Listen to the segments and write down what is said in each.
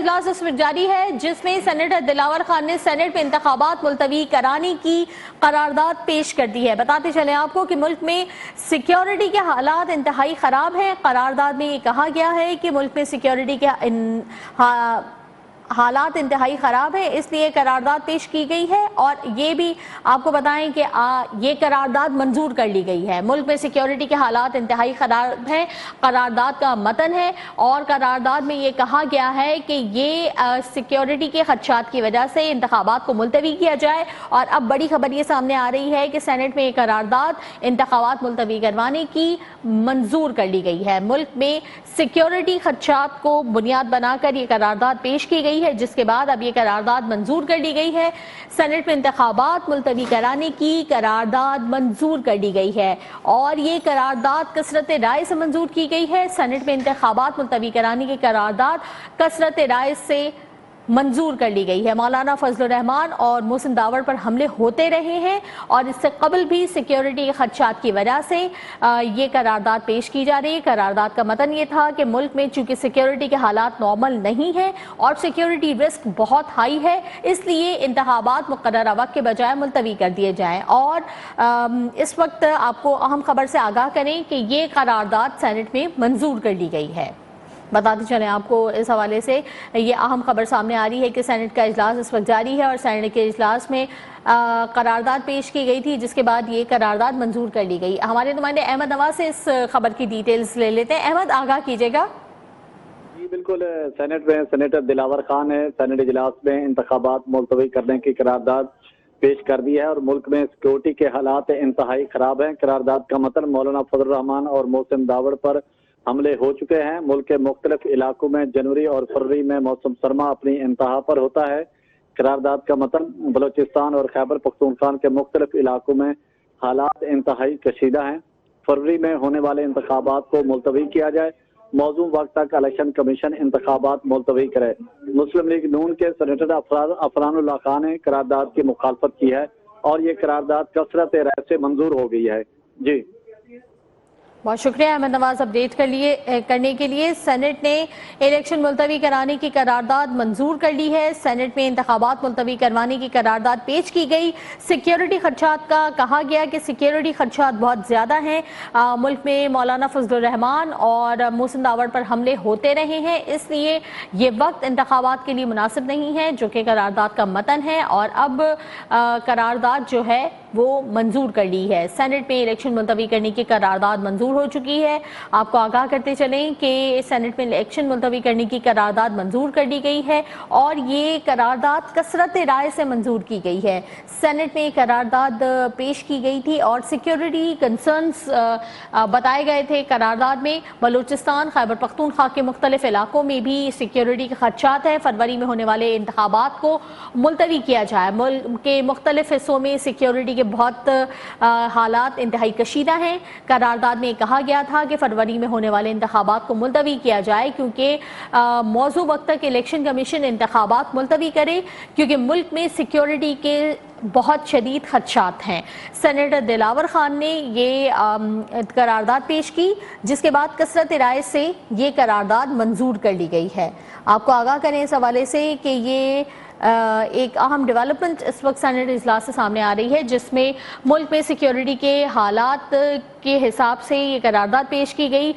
इजलास इस वक्त जारी है जिसमें सेनेटर दिलावर खान ने सेनेट में इंतखाबात मुलतवी कराने की करारदाद पेश कर दी है। बताते चले आपको कि मुल्क में सिक्योरिटी के हालात इंतहाई ख़राब हैं। करारदाद में ये कहा गया है कि मुल्क में सिक्योरिटी के हालात इंतहाई ख़राब है, इसलिए करारदाद पेश की गई है। और ये भी आपको बताएं कि ये करारदाद मंजूर कर ली गई है। मुल्क में सिक्योरिटी के हालात इंतहाई ख़राब हैं, करारदाद का मतन है। और करारदाद में ये कहा गया है कि ये सिक्योरिटी के खदशात की वजह से इंतखाबात को मुलतवी किया जाए। और अब बड़ी खबर ये सामने आ रही है कि सेनेट में ये करारदाद इंतखाबात मुलतवी करवाने की मंजूर कर ली गई है। मुल्क में सिक्योरिटी खदशात को बुनियाद बनाकर ये करारदाद पेश की गई है, जिसके बाद अब ये करारदाद मंजूर कर ली गई है। सेनेट में इंतखाबात मुलतवी कराने की करारदाद मंजूर कर ली गई है और ये करारदाद कसरत राय से मंजूर की गई है। सेनेट में इंतखाबात मुलतवी कराने की करारदाद कसरत राय से मंजूर कर ली गई है। मौलाना फजलुर रहमान और मोहसिन दावड़ पर हमले होते रहे हैं और इससे कबल भी सिक्योरिटी के खदशात की वजह से ये करारदाद पेश की जा रही है। करारदाद का मतन ये था कि मुल्क में चूंकि सिक्योरिटी के हालात नॉर्मल नहीं है और सिक्योरिटी रिस्क बहुत हाई है, इसलिए इंतखाबात मुकर्ररा वक्त के बजाय मुलतवी कर दिए जाएँ। और इस वक्त आपको अहम खबर से आगाह करें कि ये करारदाद सेनेट में मंजूर कर ली गई है। बताते चलें आपको इस हवाले से ये अहम खबर सामने आ रही है कि सेनेट का इजलास इस वक्त जारी है और सेनेट के इजलास में करारदाद पेश की गई थी, जिसके बाद ये करारदाद मंजूर कर ली गई। हमारे नुमाइंदे अहमद नवाज से इस खबर की डिटेल्स ले लेते हैं। अहमद, आगाह कीजिएगा। जी बिल्कुल, सेनेट में सेनेटर दिलावर खान ने सेनेट इजलास में इंतखाबात मुलतवी करने की करारदाद पेश कर दी है और मुल्क में सिक्योरिटी के हालात इंतहाई खराब हैं। करारदाद का मतलब मौलाना फजलुर रहमान और मोहसिन दावड़ पर हमले हो चुके हैं। मुल्क के मुख्तलिफ इलाकों में जनवरी और फरवरी में मौसम सरमा अपनी इंतहा पर होता है। करारदाद का मतलब बलोचिस्तान और खैबर पख्तूनख्वा के मुख्तलिफ इलाकों में हालात इंतहाई कशीदा हैं। फरवरी में होने वाले इंतखाबात को मुलतवी किया जाए। मौजूद वक्त तक इलेक्शन कमीशन इंतखाबात मुलतवी करे। मुस्लिम लीग नून के सेनेटर अफरानुल्लाह खान ने करारदाद की मुखालफत की है और ये करारदाद कसरत राय से मंजूर हो गई है। जी बहुत शुक्रिया अहमद नवाज अपडेट करने के लिए। सेनेट ने इलेक्शन मुलतवी कराने की करारदाद मंजूर कर ली है। सेनेट में इंतखाबात मुलतवी करवाने की करारदाद पेश की गई। सिक्योरिटी खदशात का कहा गया कि सिक्योरिटी खदशात बहुत ज़्यादा हैं। मुल्क में मौलाना फजलुर रहमान और मोहसिन दावड़ पर हमले होते रहे हैं, इसलिए ये वक्त इंतखाबात के लिए मुनासिब नहीं है, जो कि करारदाद का मतन है। और अब करारदाद जो है वो मंजूर कर ली है। सेनेट में इलेक्शन मुलतवी करने की करारदाद मंजूर हो चुकी है। आपको आगाह करते चलें कि सेनेट में इलेक्शन मुलतवी करने की करारदाद मंजूर कर दी गई है और ये करारदाद कसरत राय से मंजूर की गई है। सेनेट में करारदाद पेश की गई थी और सिक्योरिटी कंसर्न्स बताए गए थे। करारदाद में बलूचिस्तान, खैबर पख्तूनख्वा के मुख्तलिफ इलाकों में भी सिक्योरिटी के खदशात हैं। फरवरी में होने वाले इंतखाबात को मुलतवी किया जाए। मुल्क के मुख्तलिफ हिस्सों में सिक्योरिटी के बहुत हालात इंतहाई कशीदा हैं। करारदाद में कहा गया था कि फरवरी में होने वाले इंतखाबात को मुलतवी किया जाए, क्योंकि मौजूद वक्त तक इलेक्शन कमीशन इंतखाबात मुलतवी करे, क्योंकि मुल्क में सिक्योरिटी के बहुत शदीद खदशात हैं। सेनेटर दिलावर खान ने ये करारदाद पेश की, जिसके बाद कसरत राय से ये करारदाद मंजूर कर ली गई है। आपको आगाह करें इस हवाले से कि ये एक अहम डेवलपमेंट इस वक्त सेनेट इजलास से सामने आ रही है, जिसमें मुल्क में सिक्योरिटी के हालात के हिसाब से ये करारदाद पेश की गई।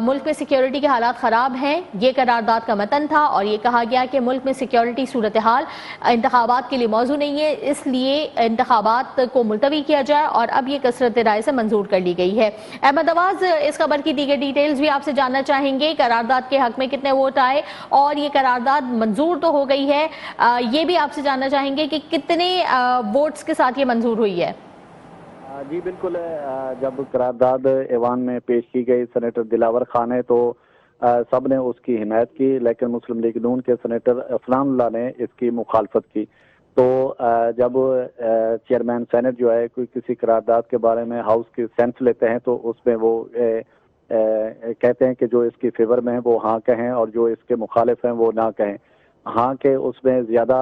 मुल्क में सिक्योरिटी के हालात ख़राब हैं, ये करारदाद का मतन था और ये कहा गया कि मुल्क में सिक्योरिटी सूरत हाल इंतखाबात के लिए मौजू नहीं है, इसलिए इंतखाबात को मुलतवी किया जाए और अब ये कसरत राय से मंजूर कर ली गई है। अहमद नवाज, इस खबर की दीगर डिटेल्स भी आपसे जानना चाहेंगे। करारदाद के हक में कितने वोट आए और ये करारदाद मंजूर तो हो गई है, ये भी आपसे जानना चाहेंगे कि कितने वोट्स के साथ ये मंजूर हुई है। जी बिल्कुल, जब करारदाद ऐवान में पेश की गई सेनेटर दिलावर खान है तो सब ने उसकी हिमायत की, लेकिन मुस्लिम लीग नून के सेनेटर अफरानुल्लाह ने इसकी मुखालफत की। तो जब चेयरमैन सेनेट जो है कोई किसी करारदाद के बारे में हाउस की सेंस लेते हैं तो उसमें वो कहते हैं कि जो इसकी फेवर में है वो हाँ कहें और जो इसके मुखालिफ हैं वो ना कहें। हाँ के उसमें ज़्यादा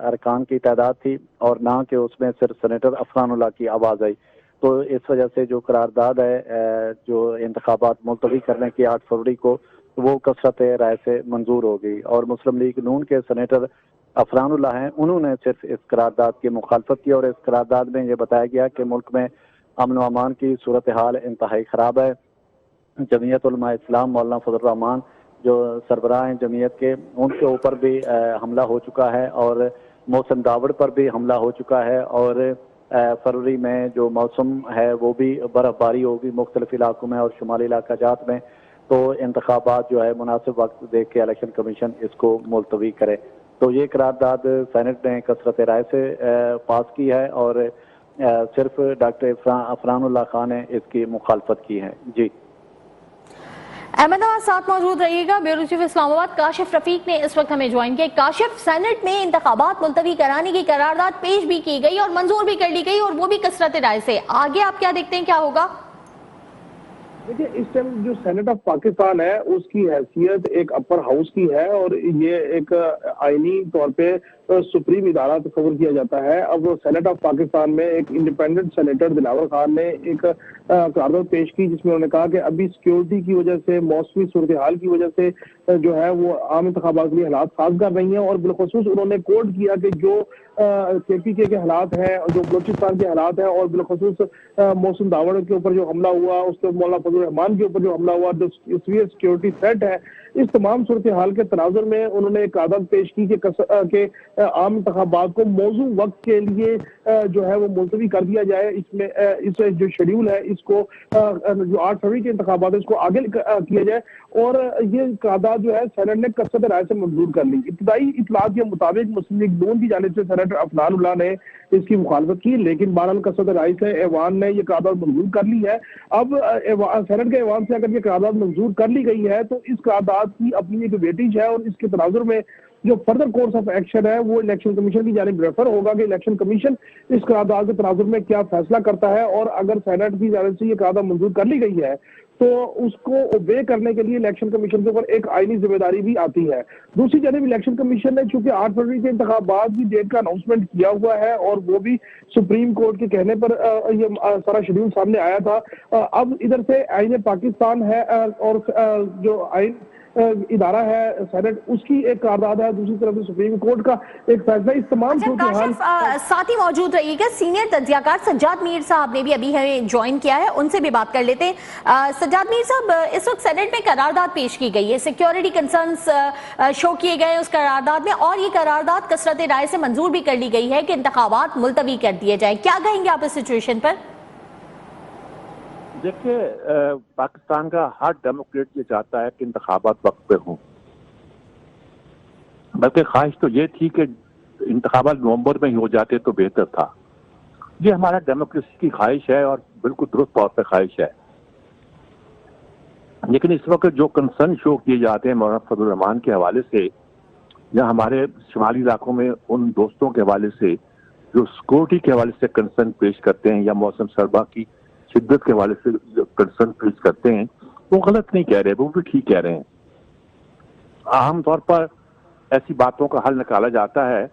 अरकान की तादाद थी और ना के उसमें सिर्फ सेनेटर अफरानुल्लाह की आवाज़ आई। तो इस वजह से जो करारदाद है जो इंतखाबात मुलतवी करने की 8 फरवरी को, وہ کثرت رائے سے منظور ہوگی، اور مسلم لیگ نون کے سینیٹر عفران اللہ ہیں، انہوں نے صرف اس قرارداد کی مخالفت کی، اور اس قرارداد میں یہ بتایا گیا کہ ملک میں امن و امان کی صورتحال انتہائی خراب ہے۔ جمعیت علماء اسلام مولانا فضل الرحمان جو سربراہ ہیں جمعیت کے، ان کے اوپر بھی حملہ ہو چکا ہے، اور محسن داوڑ پر بھی حملہ ہو چکا ہے، اور فروری میں جو موسم ہے وہ بھی برف باری ہوگی مختلف علاقوں میں اور شمالی علاقہ جات میں، تو انتخابات جو ہے مناسب وقت دیکھ کے الیکشن کمیشن اس کو ملتوی کرے۔ تو یہ قرارداد سینٹ نے کثرت رائے سے پاس کی ہے، اور صرف ڈاکٹر عفران اللہ خان نے اس کی مخالفت کی ہے۔ جی احمد نواز ساتھ موجود رہیے گا۔ بیورو چیف اسلام آباد کاشف رفیق نے اس وقت ہمیں جوائن کیا۔ کاشف، سینٹ میں انتخابات ملتوی کرانے کی قرارداد پیش بھی کی گئی اور منظور بھی کر لی گئی، اور وہ بھی کثرت رائے سے، آگے آپ کیا دیکھتے ہیں کیا ہوگا؟ دیکھیے، اس ٹائم جو سینٹ آف پاکستان ہے اس کی حیثیت ایک اپر ہاؤس کی ہے، اور یہ ایک آئینی طور پہ سپریم ادارہ تصور کیا جاتا ہے۔ اب سینٹ آف پاکستان میں ایک انڈیپینڈنٹ سینیٹر دلاور خان نے ایک قرارداد پیش کی، جس میں انہوں نے کہا کہ ابھی سیکیورٹی کی وجہ سے، موسمی صورتحال کی وجہ سے جو ہے وہ عام انتخابات کے لیے حالات سازگار نہیں ہیں، اور بالخصوص انہوں نے کوٹ کیا کہ جو کے پی کے حالات ہیں، جو بلوچستان کے حالات ہیں، اور بالخصوص محسن داوڑ کے اوپر جو حملہ ہوا، اس کے مولانا فضل الرحمان کے اوپر جو حملہ ہوا، جو سیویئر سیکیورٹی تھریٹ ہے، اس تمام صورتحال کے تناظر میں انہوں نے ایک قرارداد پیش کی کہ عام انتخابات کو موزوں وقت کے لیے جو ہے وہ ملتوی کر دیا جائے۔ اس میں اس جو شیڈیول ہے اس کو جو 8 فروری کے انتخابات ہے اس کو آگے کیا جائے، اور یہ قرارداد جو ہے سینٹ نے کثرت رائے سے منظور کر لی۔ ابتدائی اطلاعات کے مطابق مسلم لیگ نون کی جانب سے سینیٹر عفران اللہ نے اس کی مخالفت کی، لیکن بہرحال کثرت رائے سے ایوان نے یہ قرارداد منظور کر لی ہے۔ اب سینٹ کے ایوان سے اگر یہ قرارداد منظور کر لی گئی ہے تو اس قرارداد کی اپنی ایک ویٹیج ہے، اور اس کے تناظر میں جو فردر کورس آف ایکشن ہے وہ الیکشن کمیشن کی جانب ریفر ہوگا کہ الیکشن کمیشن اس قرارداد کے تناظر میں کیا فیصلہ کرتا ہے، اور اگر سینٹ کی جانب سے یہ قرارداد منظور کر لی گئی ہے تو اس کو اوبے کرنے کے لیے الیکشن کمیشن کے اوپر ایک آئینی ذمہ داری بھی آتی ہے۔ دوسری جانب الیکشن کمیشن نے چونکہ 8 فروری کے انتخابات کی ڈیٹ کا اناؤنسمنٹ کیا ہوا ہے، اور وہ بھی سپریم کورٹ کے کہنے پر یہ سارا شیڈیول سامنے آیا تھا، اب ادھر سے آئین پاکستان ہے اور جو آئین ادارہ ہے سینٹ، اس کی ایک قرارداد ہے، دوسری طرف سے سپریم کورٹ کا ایک فیصلہ۔ اس تمام صورتحال ساتھ ہی موجود رہیے گا۔ سینئر تجزیہ کار سجاد میر صاحب نے بھی ابھی ہمیں جوائن کیا ہے، ان سے بھی بات کر لیتے ہیں۔ سجاد میر صاحب، اس وقت سینٹ میں قرارداد پیش کی گئی ہے، سیکیورٹی کنسرنز شو کیے گئے اس قرارداد میں، اور یہ قرارداد کثرت رائے سے منظور بھی کر لی گئی ہے کہ انتخابات ملتوی کر دیے جائیں، کیا کہیں گے آپ اس سچویشن پر؟ دیکھیے، پاکستان کا ہر ڈیموکریٹ یہ چاہتا ہے کہ انتخابات وقت پہ ہوں، بلکہ خواہش تو یہ تھی کہ انتخابات نومبر میں ہی ہو جاتے تو بہتر تھا۔ یہ ہمارا ڈیموکریسی کی خواہش ہے، اور بالکل درست طور پہ خواہش ہے، لیکن اس وقت جو کنسرن شو کیے جاتے ہیں مولانا فضل الرحمان کے حوالے سے، یا ہمارے شمالی علاقوں میں ان دوستوں کے حوالے سے جو سیکورٹی کے حوالے سے کنسرن پیش کرتے ہیں، یا موسم سرما کی شدت کے حوالے سے جو کنسرن پیش کرتے ہیں، وہ غلط نہیں کہہ رہے، وہ بھی ٹھیک کہہ رہے ہیں۔ عام طور پر ایسی باتوں کا حل نکالا جاتا ہے،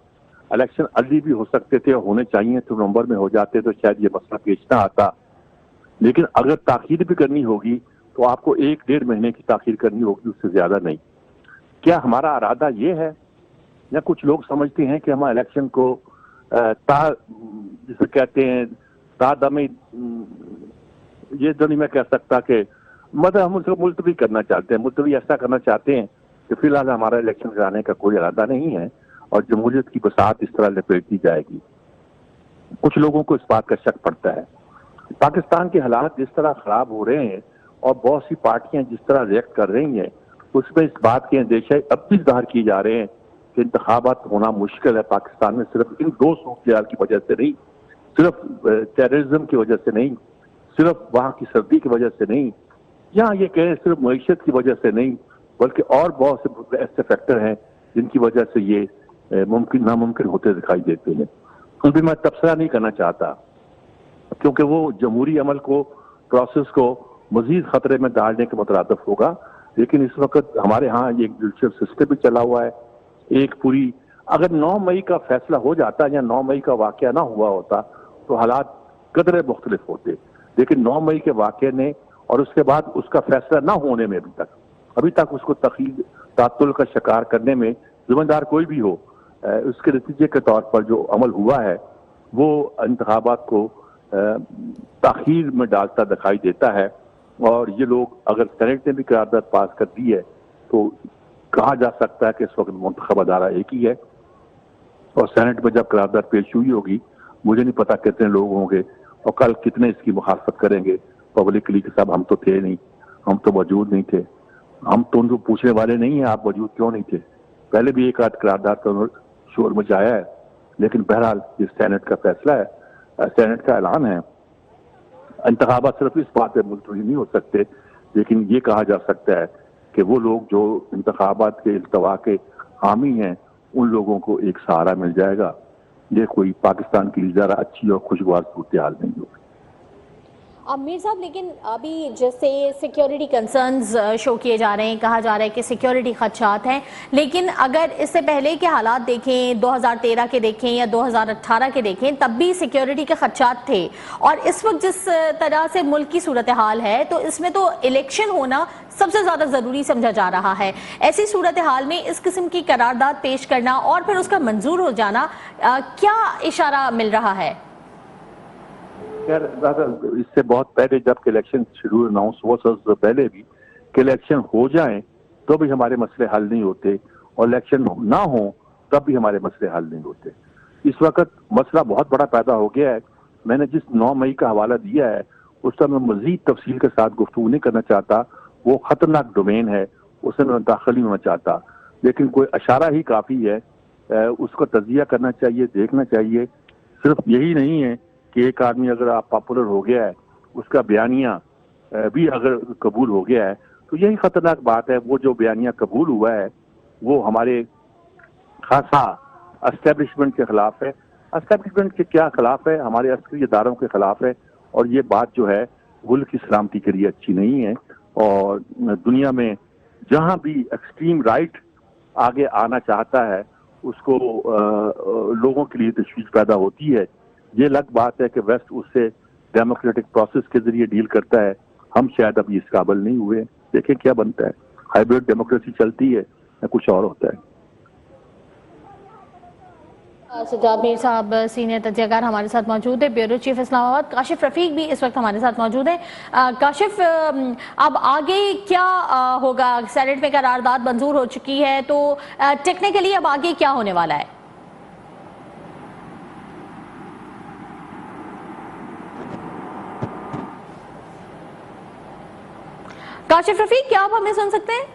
الیکشن ارلی بھی ہو سکتے تھے، ہونے چاہیے تو نومبر میں ہو جاتے تو شاید یہ مسئلہ پیش نہ آتا، لیکن اگر تاخیر بھی کرنی ہوگی تو آپ کو 1-1.5 مہینے کی تاخیر کرنی ہوگی، اس سے زیادہ نہیں۔ کیا ہمارا ارادہ یہ ہے، یا کچھ لوگ سمجھتے ہیں کہ ہم الیکشن کو جسے کہتے ہیں دمی، یہ تو نہیں میں کہہ سکتا کہ مطلب ہم اس کو ملتوی کرنا چاہتے ہیں، ملتوی ایسا کرنا چاہتے ہیں کہ فی الحال ہمارا الیکشن کرانے کا کوئی ارادہ نہیں ہے، اور جمہوریت کی بساط اس طرح لپیٹ دی جائے گی۔ کچھ لوگوں کو اس بات کا شک پڑتا ہے۔ پاکستان کے حالات جس طرح خراب ہو رہے ہیں، اور بہت سی پارٹیاں جس طرح ریئیکٹ کر رہی ہیں، اس میں اس بات کے اندیشہ اب بھی ظاہر کیے جا رہے ہیں کہ انتخابات ہونا مشکل ہے پاکستان میں، صرف ان 2 صورتحال کی وجہ سے نہیں، صرف ٹیررزم کی وجہ سے نہیں، صرف وہاں کی سردی کی وجہ سے نہیں، یا یہ کہیں صرف معیشت کی وجہ سے نہیں، بلکہ اور بہت سے ایسے فیکٹر ہیں جن کی وجہ سے یہ ممکن ناممکن ہوتے دکھائی دیتے ہیں۔ ان بھی میں تبصرہ نہیں کرنا چاہتا، کیونکہ وہ جمہوری عمل کو، پروسیس کو مزید خطرے میں ڈالنے کے مترادف ہوگا، لیکن اس وقت ہمارے ہاں یہ ایک جوڈیشل سسٹم بھی چلا ہوا ہے، ایک پوری، اگر 9 مئی کا فیصلہ ہو جاتا یا 9 مئی کا واقعہ نہ ہوا ہوتا تو حالات قدرے مختلف ہوتے، لیکن 9 مئی کے واقعے نے اور اس کے بعد اس کا فیصلہ نہ ہونے میں ابھی تک ابھی تک उसको तातुल का शिकार करने में जिम्मेदार कोई भी हो, उसके नतीजे के तौर पर जो अमल हुआ है वो इंतखाबात को ताखीर में डालता दिखाई देता है। और ये लोग अगर सेनेट ने भी करारदाद पास कर दी है तो कहा जा सकता है कि इस वक्त मुंतखब अदारा एक ही है, और सेनेट में जब करारदाद पेश हुई होगी मुझे नहीं पता कितने लोग होंगे और कल कितने इसकी मुखालफत करेंगे पब्लिकली कि साहब हम तो थे नहीं, हम तो मौजूद नहीं थे। हम तो उनको पूछने वाले नहीं हैं आप मौजूद क्यों नहीं थे। पहले भी एक आध करारदाद का शोर मचाया है, लेकिन बहरहाल ये सेनेट का फैसला है, सेनेट का ऐलान है। इंतखाबात सिर्फ इस बात पे मुलतवी नहीं हो सकते, लेकिन ये कहा जा सकता है कि वो लोग जो इंतखाबात के इल्तवा के हामी हैं उन लोगों को एक सहारा मिल जाएगा। ये कोई पाकिस्तान के लिए ज़रा अच्छी और खुशगवार सूरत हाल नहीं होगी। मीर साहब, लेकिन अभी जैसे सिक्योरिटी कंसर्न्स शो किए जा रहे हैं, कहा जा रहा है कि सिक्योरिटी खदशात हैं, लेकिन अगर इससे पहले के हालात देखें, 2013 के देखें या 2018 के देखें, तब भी सिक्योरिटी के खदशात थे। और इस वक्त जिस तरह से मुल्क की सूरत हाल है तो इसमें तो इलेक्शन होना सबसे ज़्यादा ज़रूरी समझा जा रहा है। ऐसी सूरत हाल में इस किस्म की करारदाद पेश करना और फिर उसका मंजूर हो जाना, क्या इशारा मिल रहा है? यार इससे बहुत पहले जब कि इलेक्शन शेड्यूल अनाउंस हुआ उससे पहले भी कि इलेक्शन हो जाएं तो भी हमारे मसले हल नहीं होते, और इलेक्शन ना हो तब भी हमारे मसले हल नहीं होते। इस वक्त मसला बहुत बड़ा पैदा हो गया है। मैंने जिस 9 मई का हवाला दिया है उस पर मैं मजीद तफसील के साथ गुफ्तगू नहीं करना चाहता, वो खतरनाक डोमेन है, उसमें मैं दाखिल नहीं होना चाहता, लेकिन कोई इशारा ही काफ़ी है। उसको तजिया करना चाहिए, देखना चाहिए। सिर्फ यही नहीं है कि एक आदमी अगर आप पॉपुलर हो गया है उसका बयानिया भी अगर कबूल हो गया है तो यही खतरनाक बात है। वो जो बयानिया कबूल हुआ है वो हमारे खासा एस्टेब्लिशमेंट के खिलाफ है। एस्टेब्लिशमेंट के क्या खिलाफ है? हमारे अस्करी इदारों के खिलाफ है, और ये बात जो है मुल्क की सलामती के लिए अच्छी नहीं है। और दुनिया में जहां भी एक्सट्रीम राइट आगे आना चाहता है उसको लोगों के लिए तशवीश पैदा होती है। ये अलग बात है कि वेस्ट उससे डेमोक्रेटिक प्रोसेस के जरिए डील करता है, हम शायद अभी इस काबिल नहीं हुए। देखें क्या बनता है, हाइब्रिड डेमोक्रेसी चलती है या कुछ और होता है। सज्जाद मीर साहब सीनियर तज्ज़ियाकार हमारे साथ मौजूद है। ब्यूरो चीफ इस्लामाबाद काशिफ रफीक भी इस वक्त हमारे साथ मौजूद है। काशिफ, अब आगे क्या होगा? सेनेट में करारदाद मंजूर हो चुकी है तो टेक्निकली अब आगे क्या होने वाला है? काशिफ रफीक, क्या आप हमें सुन सकते हैं?